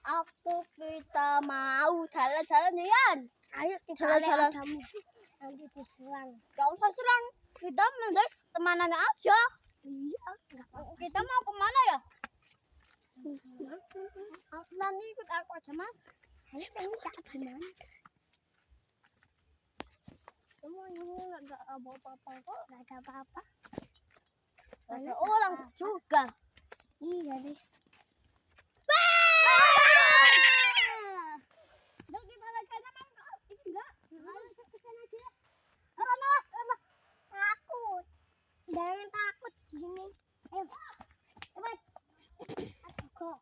aku kita mau jalan-jalan ya Yan. Ayo kita Jalan-jalan. Nanti diserang. Gak usah serang. Kita mending temanannya aja. Iya, enggak apa-apa. Kita mau kemana ya? Nanti ikut aku aja Mas. Ayo enggak gimana? Semua ini nggak ada apa-apa kok. Enggak ada apa-apa. Ada orang juga. Iya deh. Udah kita lagi main kok. Enggak. Ayo ke sana aja. Takut. Jangan takut gini. Ayo. Cepat. Aku kok.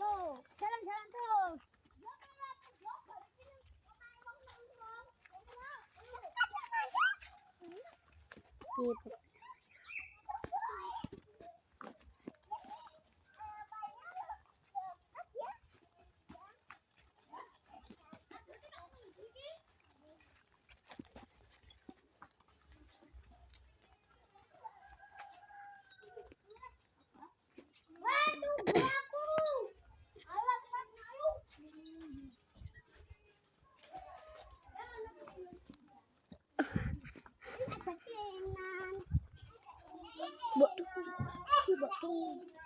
Yo, jalan-jalan terus. Gitu. Bok tuh.